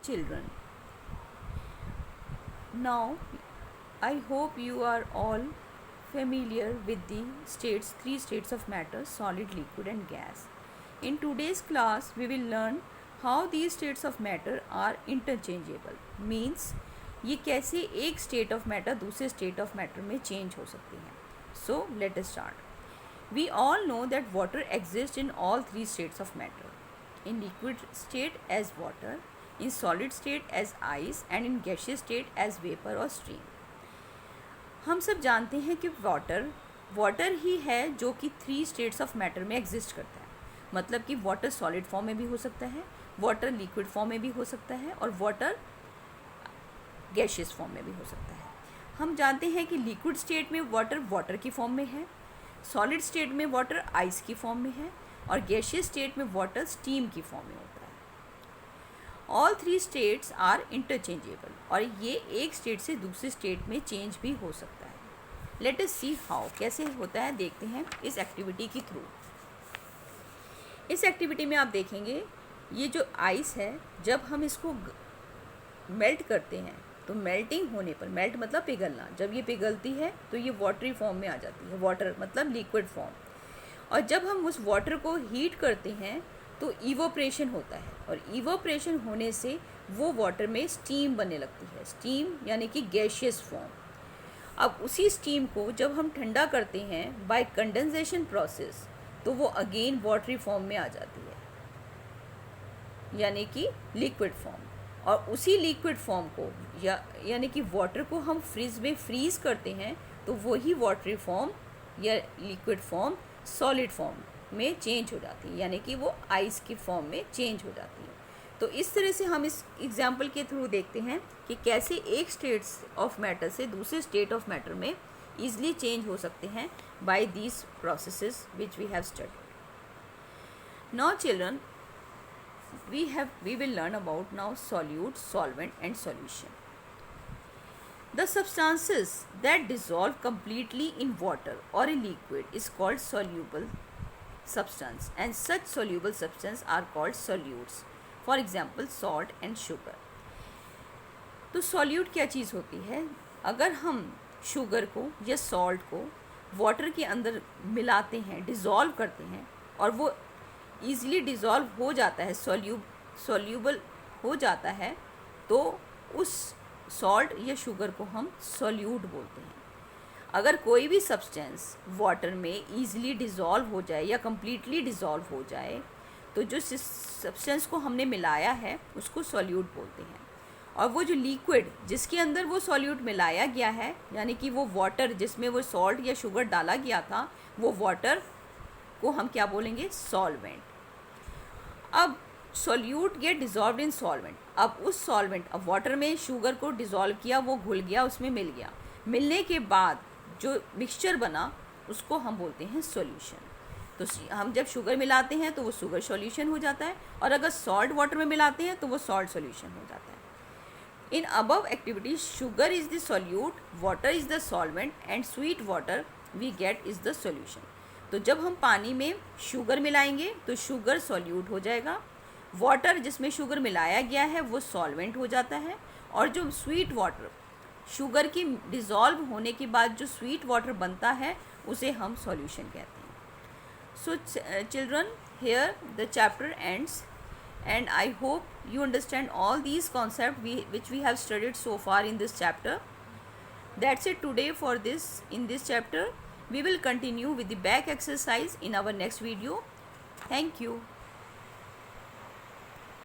children. Now, I hope you are all familiar with the three states of matter: solid, liquid and gas. In today's class, we will learn how these states of matter are interchangeable. Means ये कैसे एक state of matter दूसरे state of matter में change हो सकती हैं. So, let us start. We all know that water exists in all three states of matter. In liquid state as water, in solid state as ice and in gaseous state as vapor or stream. हम सब जानते हैं कि water ही है जो कि three states of matter में exist करता है. मतलब कि वाटर सॉलिड फॉर्म में भी हो सकता है, वाटर लिक्विड फॉर्म में भी हो सकता है और वाटर गैशियस फॉर्म में भी हो सकता है. हम जानते हैं कि लिक्विड स्टेट में वाटर की फॉर्म में है, सॉलिड स्टेट में वाटर आइस की फॉर्म में है और गैशियस स्टेट में वाटर स्टीम की फॉर्म में होता है. All three states are interchangeable और ये एक स्टेट से दूसरे स्टेट में चेंज भी हो सकता है. लेट अस सी हाउ, कैसे होता है देखते हैं इस एक्टिविटी के थ्रू. इस एक्टिविटी में आप देखेंगे ये जो आइस है, जब हम इसको मेल्ट करते हैं तो मेल्टिंग होने पर, मेल्ट मतलब पिघलना, जब ये पिघलती है तो ये वाटरी फॉर्म में आ जाती है. वाटर मतलब लिक्विड फॉर्म. और जब हम उस वाटर को हीट करते हैं तो इवोपरेशन होता है और इवोपरेशन होने से वो वाटर में स्टीम बनने लगती है. स्टीम यानी कि गैशियस फॉर्म. अब उसी स्टीम को जब हम ठंडा करते हैं बाय कंडेंसेशन प्रोसेस तो वो अगेन वाटरी फॉर्म में आ जाती है यानी कि लिक्विड फॉर्म. और उसी लिक्विड फॉर्म को यानी कि वाटर को हम फ्रिज में फ्रीज़ करते हैं तो वही वाटरी फॉर्म या लिक्विड फॉर्म सॉलिड फॉर्म में चेंज हो जाती है यानी कि वो आइस की फॉर्म में चेंज हो जाती है. तो इस तरह से हम इस एग्जाम्पल के थ्रू देखते हैं कि कैसे एक स्टेट्स ऑफ मैटर से दूसरे स्टेट ऑफ मैटर में ईजिली चेंज हो सकते हैं by these processes which we have studied. Now children, we will learn about now solute, solvent and solution. The substances that dissolve completely in water or a liquid is called soluble substance and such soluble substance are called solutes. For example, salt and sugar. तो solute क्या चीज़ होती है? अगर हम sugar को या salt को water के अंदर मिलाते हैं, डिज़ोल्व करते हैं और वो ईज़िली डिज़ोल्व हो जाता है, सॉल्यूबल हो जाता है, तो उस सॉल्ट या शुगर को हम सॉल्यूट बोलते हैं. अगर कोई भी सब्सटेंस वाटर में ईज़िली डिज़ोल्व हो जाए या कम्प्लीटली डिज़ोल्व हो जाए तो जो सब्सटेंस को हमने मिलाया है उसको सॉल्यूट बोलते हैं. और वो जो लिक्विड जिसके अंदर वो सॉल्यूट मिलाया गया है यानी कि वो वाटर जिसमें वो सॉल्ट या शुगर डाला गया था, वो वाटर को हम क्या बोलेंगे? सॉल्वेंट. अब solute get dissolve in solvent. अब उस सॉल्वेंट, अब वाटर में शुगर को डिज़ोल्व किया, वो घुल गया, उसमें मिल गया. मिलने के बाद जो मिक्सचर बना उसको हम बोलते हैं सॉल्यूशन. तो हम जब शुगर मिलाते हैं तो वो शुगर सॉल्यूशन हो जाता है और अगर सॉल्ट वाटर में मिलाते हैं तो वो सॉल्ट सॉल्यूशन हो जाता है. In above activities sugar is the solute, water is the solvent and sweet water we get is the solution. तो जब हम पानी में शुगर मिलाएंगे तो शुगर सॉल्यूट हो जाएगा, वाटर जिसमें शुगर मिलाया गया है वो सॉल्वेंट हो जाता है और जो स्वीट वाटर, शुगर की डिज़ोल्व होने के बाद जो स्वीट वाटर बनता है उसे हम सॉल्यूशन कहते हैं. So children, here the chapter ends and I hope you understand all these concepts which we have studied so far in this chapter. That's it today for in this chapter. We will continue with the back exercise in our next video. Thank you.